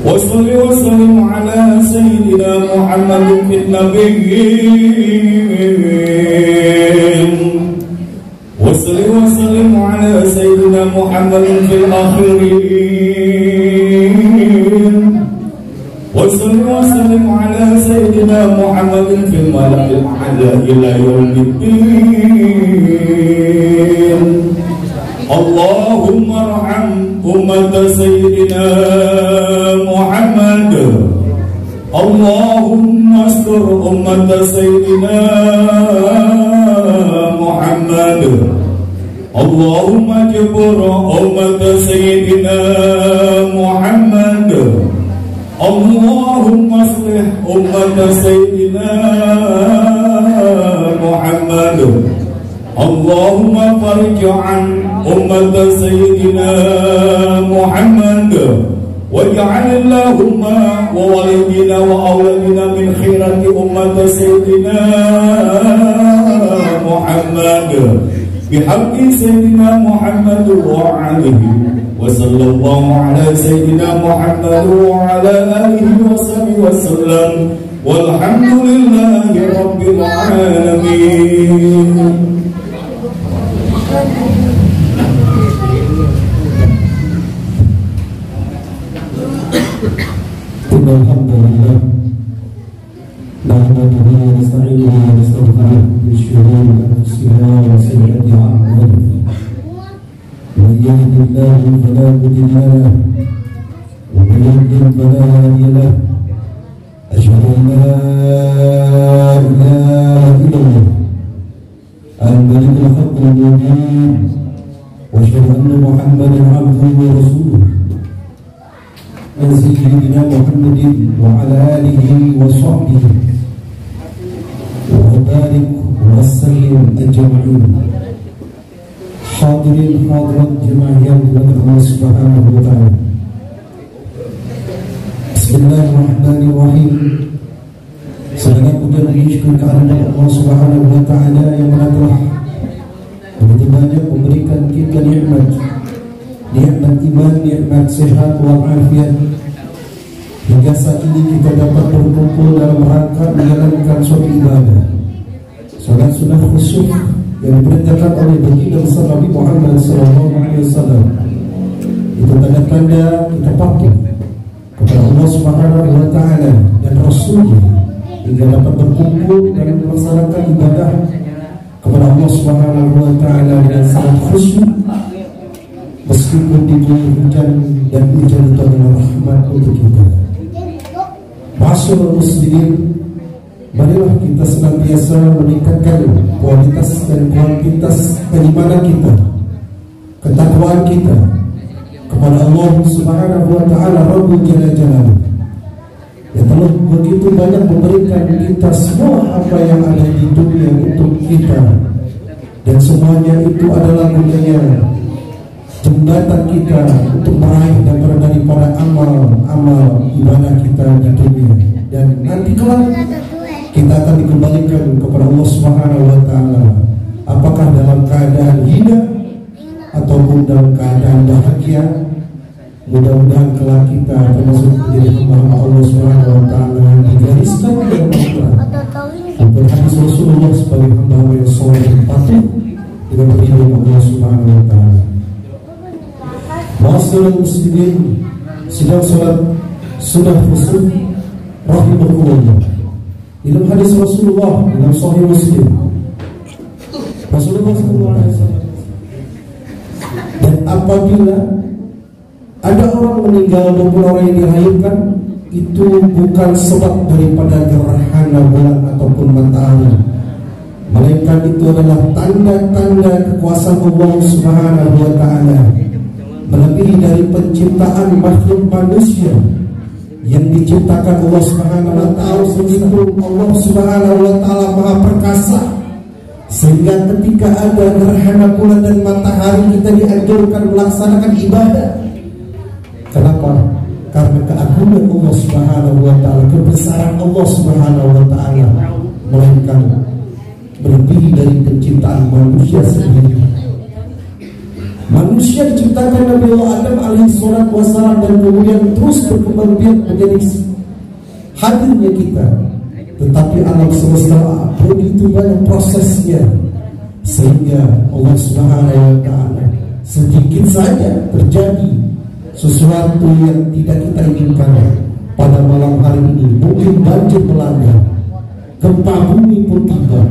وصل وسلم على سيدنا محمد في النبيين وصل وسلم على سيدنا محمد في الآخرين وصل وسلم على سيدنا محمد في الملأ الأعلى إلى يوم الدين. اللهم ارحم أمة سيدنا محمد. اللهم استر أمة سيدنا محمد. اللهم اجبر أمة سيدنا محمد. اللهم اصلح أمة سيدنا محمد. اللهم فرج عن أمة سيدنا محمد واجعل اللهم ووالدنا وأولادنا من خيرة أمة سيدنا محمد بحق سيدنا محمد وعليه وصلى الله على سيدنا محمد وعلى آله وصحبه وسلم والحمد لله رب العالمين. Alhamdulillah nahmaduhu wa nasta'inuhu wa nastaghfiruh min shururi anfusina wa sayyi'ati a'malina man yahdihillahu fala mudilla lahu wa man yudlil fala hadiya lahu asyhadu an la ilaha illallah al-malikul haqqul mubin wa asyhadu anna muhammadan 'abduhu wa rasuluh سيدنا محمد وعلى آله وصحبه وبارك وسلم أجمعين. Hadirin hadirat jemaah yang dimuliakan Allah Subhanahu wa taala. Bismillahirrahmanirrahim. Segala puja dan syukur kehadirat Allah Subhanahu wa taala yang telah begitu banyak memberikan kita nikmat iman, nikmat sehat walafiat, hingga saat ini kita dapat berkumpul dalam rangka menjalankan suatu ibadah, salat sunnah khusyuk yang diperintahkan oleh baginda Nabi Muhammad SAW. Itu tanda-tanda kita patuh kepada Allah Subhanahu wa taala dan Rasulnya, hingga dapat berkumpul dan melaksanakan ibadah kepada Allah Subhanahu wa taala dengan sangat khusyuk. Meskipun diguyur hujan dan hujan itu adalah rahmat untuk kita. Masyaallah muslimin, marilah kita senantiasa meningkatkan kualitas dan kuantitas keimanan kita, ketakwaan kita kepada Allah Subhanahu wa taala Rabbul Jalla Jalaluhu, yang telah begitu banyak memberikan kita semua apa yang ada di dunia untuk kita, dan semuanya itu adalah gunanya jembatan kita untuk meraih dan berada daripada amal ibadah kita di dunia, dan nanti kelak kita akan dikembalikan kepada Allah Subhanahu wa taala, apakah dalam keadaan hina ataupun dalam keadaan bahagia. Mudah-mudahan kelak kita termasuk menjadi hamba Allah Subhanahu wa taala yang digariskan dalam Al-Qur'an untuk hadis Rasulullah sebagai hamba yang soleh dan patuh dengan berilmu Allah Subhanahu wa taala. Masyaallah muslimin, sedang salat sunnah khusyuk rahimakumullah. Dalam hadis Rasulullah dalam Sahih Muslim, Rasulullah SAW, dan apabila ada orang meninggal maupun orang yang dilahirkan, itu bukan sebab daripada gerhana bulan ataupun matahari, melainkan itu adalah tanda-tanda kekuasaan Allah Subhanahu wa taala, melebihi dari penciptaan makhluk manusia yang diciptakan Allah Subhanahu wa taala. Allah Subhanahu wa taala Maha Perkasa, sehingga ketika ada gerhana bulan dan matahari kita dianjurkan melaksanakan ibadah. Kenapa? Karena keagungan Allah Subhanahu wa taala, kebesaran Allah Subhanahu wa taala, melainkan melebihi dari penciptaan manusia sendiri. Manusia diciptakan Nabi Allah Adam alaihi salatu wassalam dan kemudian terus berkembang biak menjadi hadirnya kita. Tetapi alam semesta begitu banyak prosesnya, sehingga Allah Subhanahu wa ta'ala sedikit saja terjadi sesuatu yang tidak kita inginkan. Pada malam hari ini mungkin banjir melanda, gempa bumi pun tiba.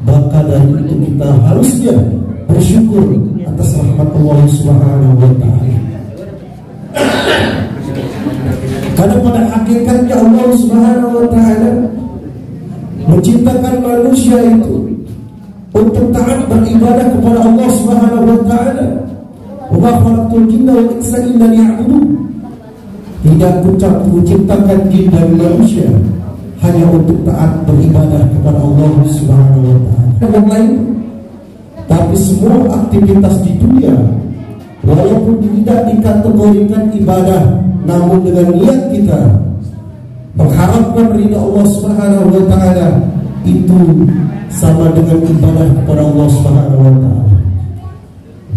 Maka dari itu kita harusnya bersyukur atas rahmat Allah Subhanahu wa ta'ala. Karena pada hakikatnya Allah Subhanahu wa ta'ala menciptakan manusia itu untuk taat beribadah kepada Allah Subhanahu wa ta'ala. Wa ma khalaqtul jinna wal insa illa liya'budun. Tidak kuciptakan jin dan manusia hanya untuk taat beribadah kepada Allah Subhanahu wa ta'ala. Yang lain, tapi semua aktivitas di dunia walaupun tidak dikategorikan ibadah, namun dengan niat kita mengharapkan ridha Allah Subhanahu wa ta'ala, itu sama dengan ibadah kepada Allah Subhanahu wa ta'ala.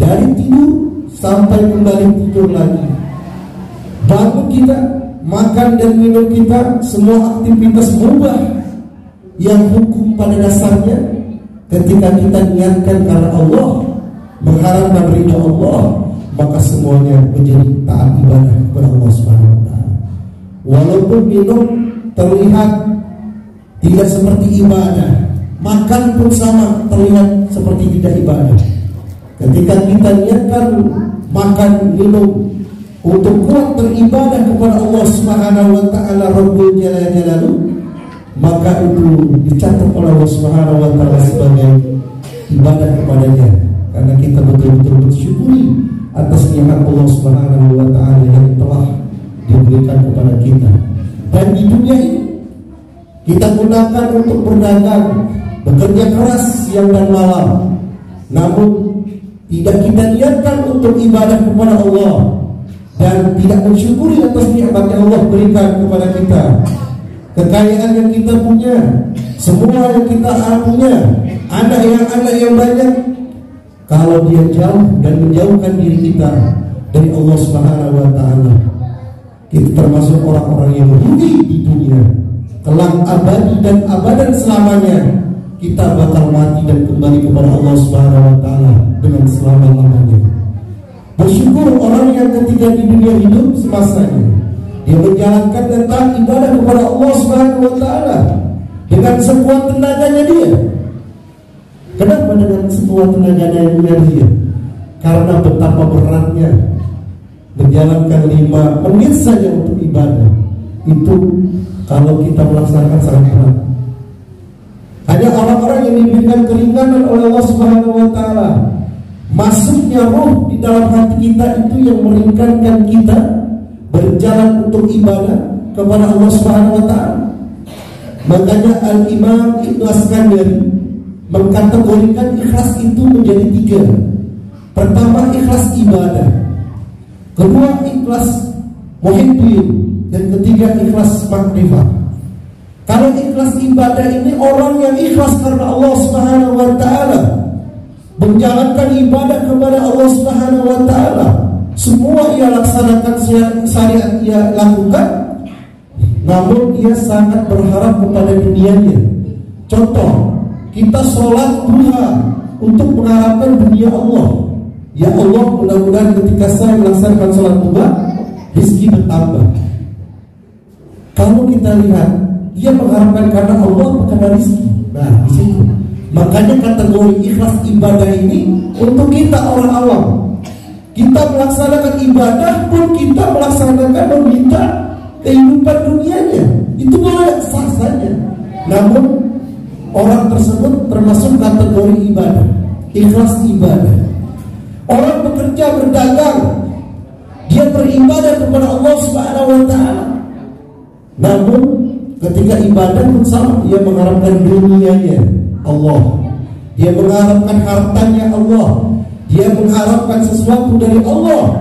Dari tidur sampai kembali tidur lagi, bangun kita, makan dan minum kita, semua aktivitas mubah yang hukum pada dasarnya ketika kita niatkan karena Allah, mengharapkan ridha Allah, maka semuanya menjadi taat ibadah kepada Allah Subhanahu wa ta'ala. Walaupun minum terlihat tidak seperti ibadah, makan pun sama terlihat seperti tidak ibadah. Ketika kita niatkan makan minum untuk kuat beribadah kepada Allah Subhanahu wa ta'ala Rabbul Jalal Jalaluh, maka itu dicatat oleh Allah Subhanahu wa ta'ala sebagai ibadah kepadanya, karena kita betul-betul bersyukuri atas nikmat Allah Subhanahu wa ta'ala yang telah diberikan kepada kita. Dan di dunia ini kita gunakan untuk berdagang, bekerja keras siang dan malam, namun tidak kita niatkan untuk ibadah kepada Allah dan tidak mensyukuri atas nikmat yang Allah berikan kepada kita. Kekayaan yang kita punya, semua yang kita punya, anak yang banyak, kalau dia jauh dan menjauhkan diri kita dari Allah Subhanahu wa ta'ala, kita termasuk orang-orang yang rugi di dunia. Kelak abadi dan abadan selamanya kita bakal mati dan kembali kepada Allah Subhanahu wa ta'ala dengan selama-lamanya. Bersyukur orang yang ketika di dunia hidup semasanya dia menjalankan tentang ibadah kepada Allah Subhanahu wa ta'ala dengan sekuat tenaganya dia. Kenapa dengan sekuat tenaganya dia? Karena betapa beratnya menjalankan 5 menit saja untuk ibadah. Itu kalau kita melaksanakan sangat berat. Hanya orang-orang yang diberikan keringanan oleh Allah Subhanahu wa ta'ala, masuknya roh di dalam hati kita, itu yang meringankan kita berjalan untuk ibadah kepada Allah Subhanahu wa ta'ala. Makanya Al-Imam Ibnu Askandari mengkategorikan ikhlas itu menjadi 3. Pertama, ikhlas ibadah. Kedua, ikhlas muhibbin. Dan ketiga, ikhlas makrifat. Kalau ikhlas ibadah ini orang yang ikhlas karena Allah Subhanahu wa ta'ala, menjalankan ibadah kepada Allah Subhanahu wa ta'ala, semua ia laksanakan syariat ia lakukan, namun ia sangat berharap kepada dunianya. Contoh, kita sholat duha untuk mengharapkan dunia Allah. Ya Allah, mudah-mudahan ketika saya melaksanakan sholat duha, rezeki bertambah. Kalau kita lihat, dia mengharapkan karena Allah bukan rezeki. Nah, di situ. Makanya kategori ikhlas ibadah ini untuk kita orang awam. Kita melaksanakan ibadah pun kita melaksanakan meminta kehidupan dunianya. Itu boleh sah saja. Namun orang tersebut termasuk kategori ibadah, ikhlas ibadah. Orang bekerja berdagang, dia beribadah kepada Allah Subhanahu wa ta'ala. Namun ketika ibadah pun sama, dia mengharapkan dunianya Allah, dia mengharapkan hartanya Allah, dia mengharapkan sesuatu dari Allah.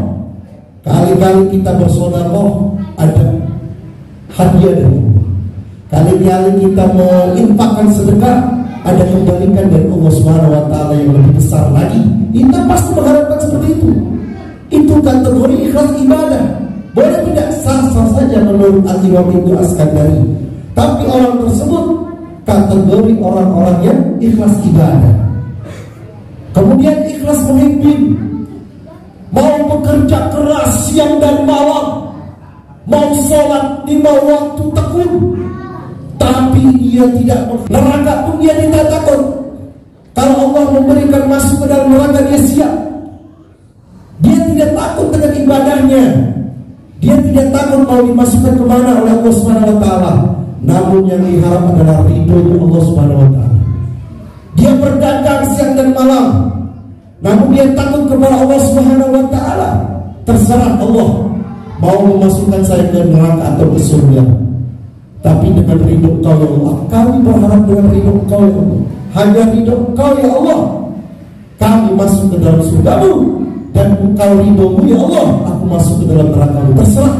Kali-kali kita bersedekah ada hadiah dari Allah. Kali-kali kita menginfakkan sedekah ada kebalikan dari Allah Subhanahu wa Ta'ala yang lebih besar lagi. Kita pasti mengharapkan seperti itu. Itu kategori ikhlas ibadah. Boleh tidak? Sah-sah saja menurut Al-Imam Ibnu Askandari. Tapi orang tersebut kategori orang-orang yang ikhlas ibadah. Kemudian ikhlas memimpin, mau bekerja keras siang dan malam, mau sholat 5 waktu tekun, tapi dia tidak neraka pun dia tidak takut. Kalau Allah memberikan masuk ke dalam neraka, dia siap. Dia tidak takut dengan ibadahnya. Dia tidak takut mau dimasukkan kemana oleh Allah Subhanahu wa Ta'ala. Namun yang diharap adalah ridho Allah Subhanahu wa Ta'ala. Dia berdagang siang dan malam, namun dia takut kepada Allah Subhanahu wa Ta'ala. Terserah Allah mau memasukkan saya ke neraka atau ke surga, tapi dengan ridho Engkau ya Allah. Kami berharap dengan ridho Engkau ya Allah. Hanya ridho Engkau ya Allah kami masuk ke dalam surga-Mu, dan Engkau ridho-Mu ya Allah aku masuk ke dalam neraka-Mu. Terserah.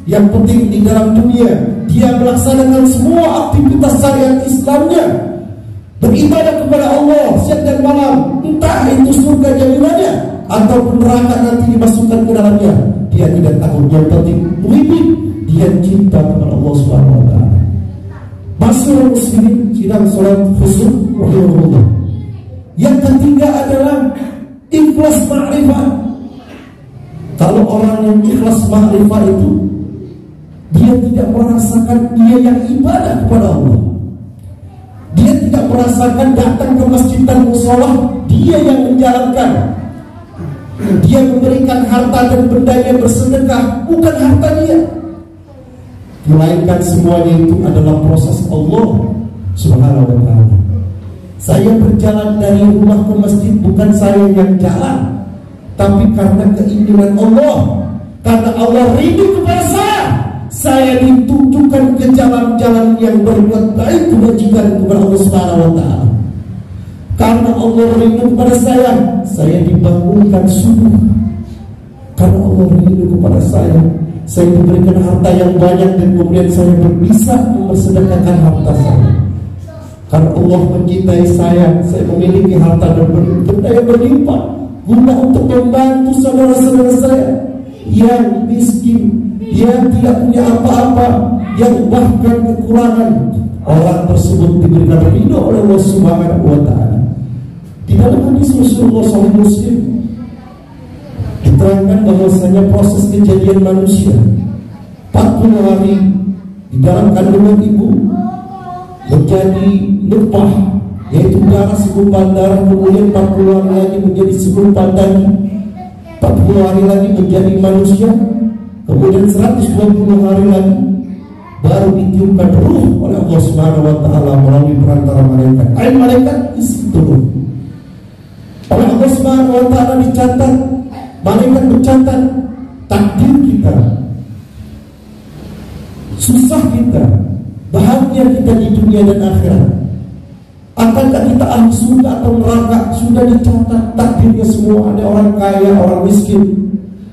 Yang penting di dalam dunia dia melaksanakan semua aktivitas syariat Islamnya, beribadah kepada Allah siang dan malam, entah itu surga jaminannya ataupun neraka nanti dimasukkan ke dalamnya. Dia tidak takut. Yang penting muhibin, dia cinta kepada Allah Subhanahu wa Ta'ala. Masyarakat muslimin sidang salat khusyuk wahiyullah. Yang ketiga adalah ikhlas ma'rifah. Kalau orang yang ikhlas ma'rifah itu, dia tidak merasakan dia yang ibadah kepada Allah. Dia tidak merasakan datang ke masjid dan musholah dia yang menjalankan. Dia memberikan harta dan bendanya bersedekah, bukan harta dia, melainkan semuanya itu adalah proses Allah Subhanahu wa Ta'ala. Saya berjalan dari rumah ke masjid bukan saya yang jalan, tapi karena keinginan Allah. Karena Allah rindu kepada saya ditunjukkan ke jalan-jalan yang berbuat baik kebajikan kepada Allah Subhanahu wa Ta'ala. Karena Allah rindu kepada saya dibangunkan subuh. Karena Allah rindu kepada saya diberikan harta yang banyak, dan kemudian saya bisa mempersedekahkan harta saya. Karena Allah mencintai saya memiliki harta dan benda yang berlimpah guna untuk membantu saudara-saudara saya yang miskin, yang tidak punya apa-apa, yang bahkan kekurangan. Orang tersebut diberikan ridho oleh Allah Subhanahu wa Ta'ala. Di dalam hadis Rasulullah Sahih Muslim diterangkan bahwasanya proses kejadian manusia 40 hari di dalam kandungan ibu menjadi nutfah, yaitu darah segumpal darah, kemudian 40 hari lagi menjadi segumpal daging, 40 hari lagi menjadi manusia, kemudian 120 hari lagi baru ditiupkan ruh oleh Allah Subhanahu wa Ta'ala melalui perantara malaikat. Malaikat isi turun oleh Allah Subhanahu wa Ta'ala, dicatat, malaikat mencatat takdir kita, susah kita, bahagia kita di dunia dan akhirat. Akankah kita ahli surga atau neraka? Sudah dicatat takdirnya semua. Ada orang kaya, orang miskin,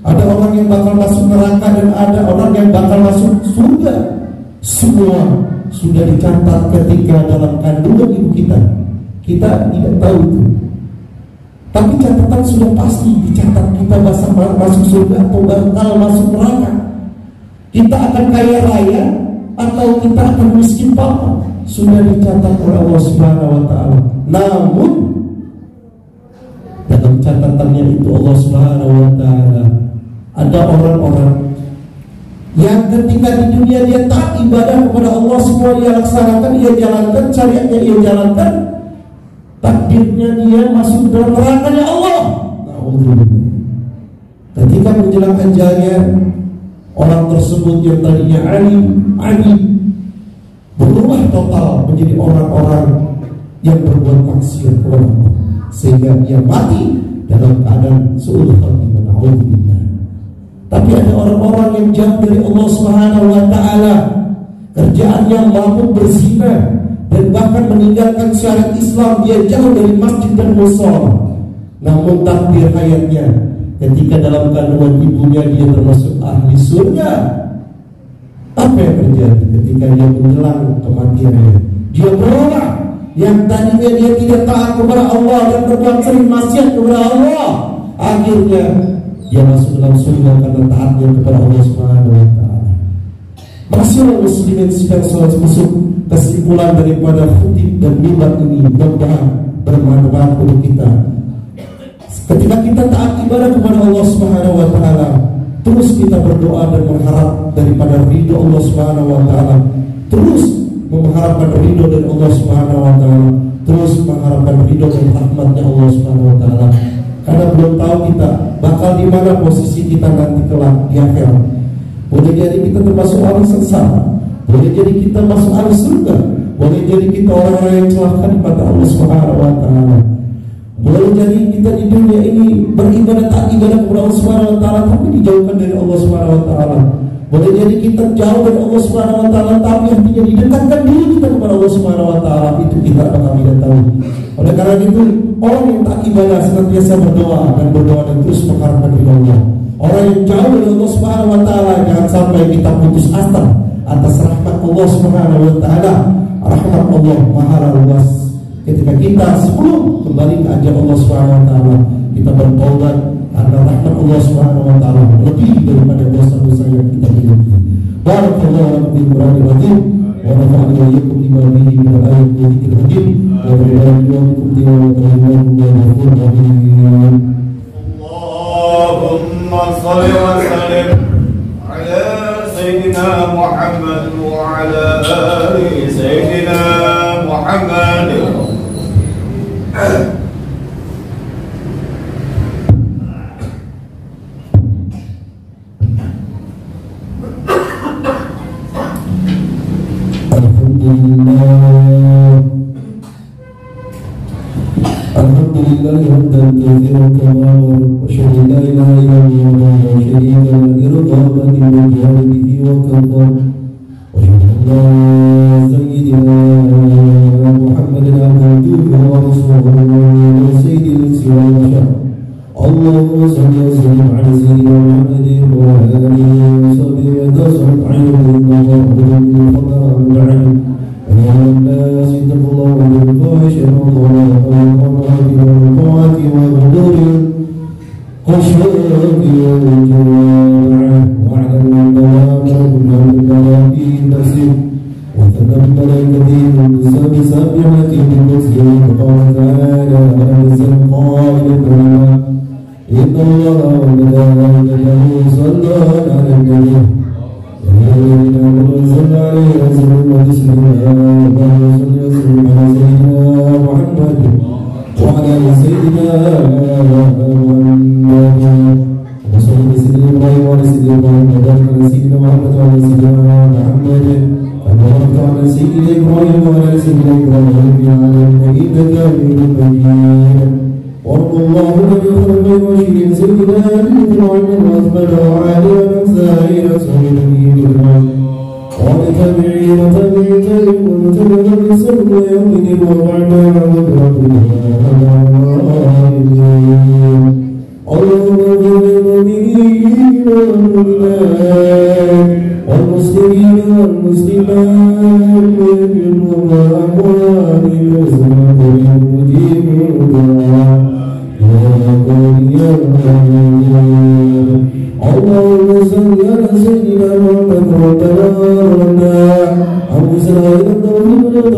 ada orang yang bakal masuk neraka, dan ada orang yang bakal masuk surga. Semua sudah dicatat ketika dalam kandungan ibu kita. Kita tidak tahu itu, tapi catatan sudah pasti dicatat. Kita masuk surga atau bakal masuk neraka. Kita akan kaya raya atau kita akan miskin papa, sudah dicatat oleh Allah Subhanahu wa Ta'ala. Namun dalam catatannya itu Allah Subhanahu wa Ta'ala, ada orang-orang yang ketika di dunia dia taat ibadah kepada Allah, semua dia laksanakan, dia jalankan, syariatnya dia jalankan, takdirnya dia masuk dalam nerakanya Allah. Ketika menjelang ajalnya, orang tersebut yang tadinya alim berubah total menjadi orang-orang yang berbuat maksiat kepada Allah, sehingga dia mati dalam keadaan su'ul khatimah. Na'udzubillah. Tapi ada orang-orang yang jauh dari Allah Subhanahu wa Ta'ala, kerjaannya mabuk berzina dan bahkan meninggalkan syariat Islam. Dia jauh dari masjid dan mushola, namun takdir hayatnya ketika dalam kandungan ibunya dia termasuk ahli surga. Apa yang terjadi ketika dia menjelang kematiannya? Dia berubah yang tadinya dia tidak taat kepada Allah dan berbuat sering maksiat kepada Allah, akhirnya dia masuk dalam surga karena taatnya kepada Allah Subhanahu wa taala. Masyaallah muslimin sekalian, salat masuk kesimpulan daripada khutbah dan mimbar ini mudah-mudahan bermanfaat untuk kita. Ketika kita taat ibadah kepada Allah Subhanahu wa taala, terus kita berdoa dan mengharap daripada ridho Allah Subhanahu wa taala, terus mengharapkan ridho dari Allah Subhanahu wa taala, terus mengharapkan ridho dan rahmatnya Allah Subhanahu wa taala. Karena belum tahu kita bakal di mana posisi kita nanti kelak di akhirat. Boleh jadi kita termasuk orang sesat, boleh jadi kita masuk ahli surga, boleh jadi kita orang-orang yang celaka di mata Allah Subhanahu wa taala. Boleh jadi kita di dunia ini beribadah taat ibadah kepada Allah Subhanahu wa taala tapi dijauhkan dari Allah Subhanahu wa taala. Boleh jadi kita jauh dari Allah Subhanahu wa taala tapi hatinya didekatkan diri kita kepada Allah Subhanahu wa taala. Itu kita bakal tidak tahu. Oleh karena itu, orang yang taat ibadah senantiasa berdoa dan terus mengharapkan ridho Allah. Orang yang jauh dari Allah Subhanahu wa taala, jangan sampai kita putus asa atas rahmat Allah Subhanahu wa taala. Rahmat Allah maha luas. Ketika kita sebelum kembali ke ajal Allah Subhanahu wa taala, kita bertaubat karena rahmat Allah Subhanahu wa taala lebih daripada dosa-dosa yang kita miliki. Barakallahu fiikum warahmatullahi wa barakatuh. Bima bihi min al-ayati wa dzikril hakim wa barakatuhu Allahumma shalli wa sallim ala sayyidina Muhammad wa ala ali sayyidina Muhammad. Alhamdulillah hamdan katsiran katsiran wa syahida la ilaha illallah wa syarika lahu irdaban min jalihi wa kathar wa syahida sayyidina Muhammadin abduhu wa rasuluhu sayyidil insi wal bashar. Allahumma salli wa sallim ala sayyidina Muhammadin wa alihi wa sahbihi wa tasawwuf ayyuhum Allahu min fadlan الناس اتقوا الله بالفحش والظلم والمرأة والطاعة والغدر والشرك والجوع واعلموا أن ما كنا من في نفسه وثبت ملائكته بسبحة بقدسه وقال تعالى أنزل قائلا كريما إن الله وملائكته يصلون على النبي الذين آمنوا صلوا عليه وسلموا تسليما. اللهم صل وسلم على سيدنا محمد وعلى آل سيدنا محمد وصل بسيدنا إبراهيم وعلى سيدنا إبراهيم وبارك على سيدنا محمد وعلى سيدنا محمد وبارك على سيدنا إبراهيم وعلى سيدنا إبراهيم في العالمين إنك حميد مجيد. وارض اللهم عن الخلفاء الراشدين سيدنا أبي بكر وعمر وعثمان وعلي وسائر أصحاب النبي أجمعين والتابعين وتابعين وتابعين بإحسان إلى يوم الدين وبعد أعوذ بربنا اللهم اغفر للمؤمنين والمؤمنات والمسلمين والمسلمات والأموات والأموات المجيب الدعاء اللهم صل على سيدنا محمد وتبارك أبو سعيد الدولة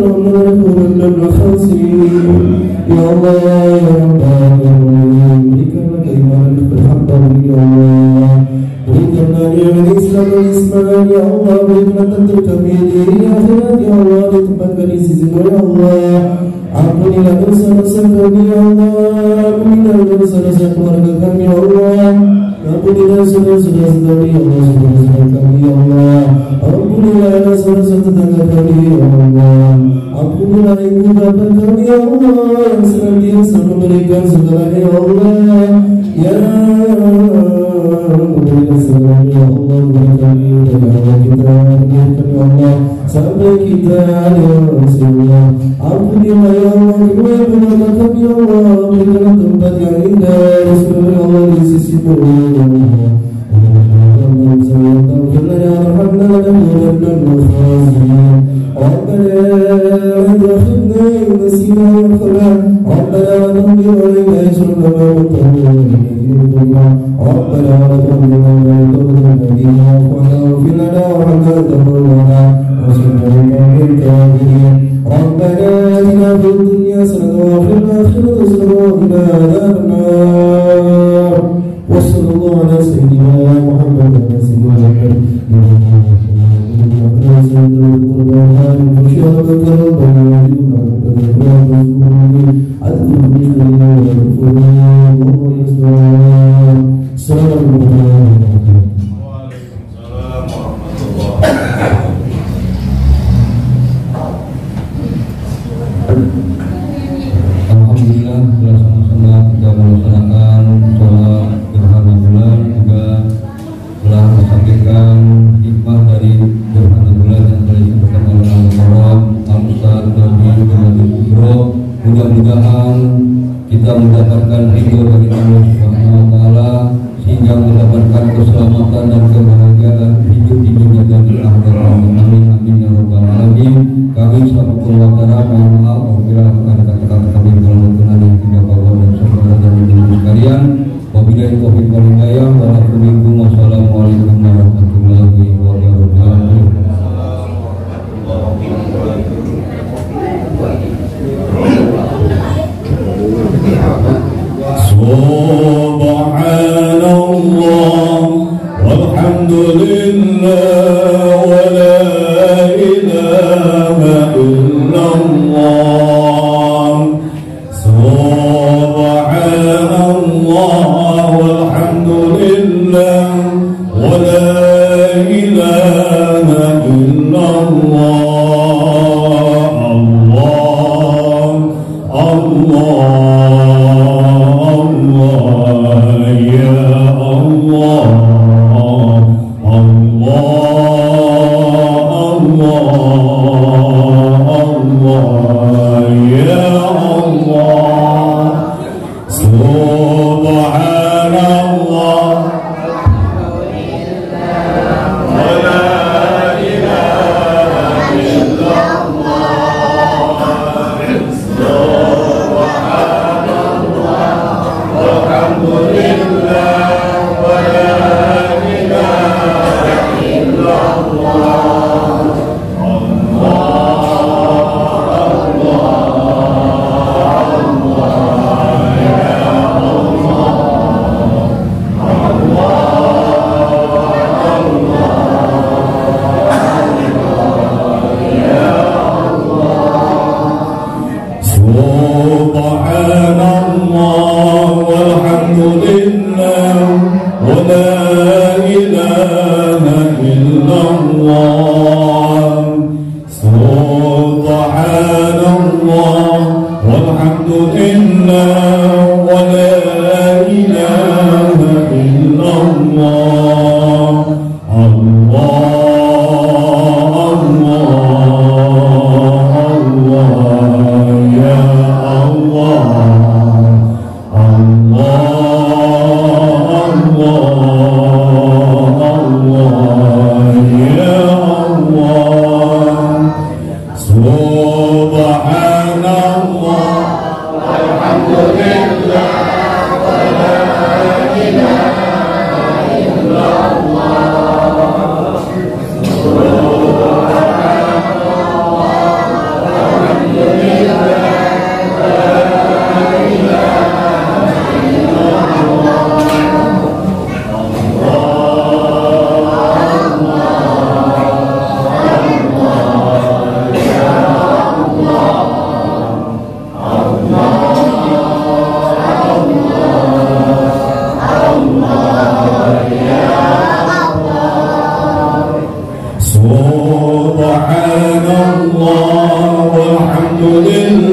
الخاسرين يا الله يا رب العالمين بك لك إيمان بالحق يا الله بك نعم الإسلام والإسلام يا الله بك نتمتع بيدي يا خيرات يا الله لتبقى لسيزم يا الله ampunilah dosa-dosa kami ya Allah, ampunilah dosa-dosa keluarga kami ya Allah, ampunilah saudara-saudara kami ya Allah, saudara-saudara kami ya Allah, ampunilah dosa-dosa tetangga kami ya Allah, ampunilah ibu bapak kami ya Allah yang senantiasa memberikan segalanya ya Allah, ya memberikan segalanya ya Allah kepada kami dan Allah kita menjadikan ya Allah sampai kita ya Rasulullah. Ampunilah ya Allah kedua keluarga kami ya Allah, berikanlah tempat yang indah di surga ya Allah di sisi-Mu ya Allah. Allahumma salli wa taghfir lana warhamna lanakunanna minal khasirin. Rabbana la tu'akhidhna in Subhanallah walhamdulillah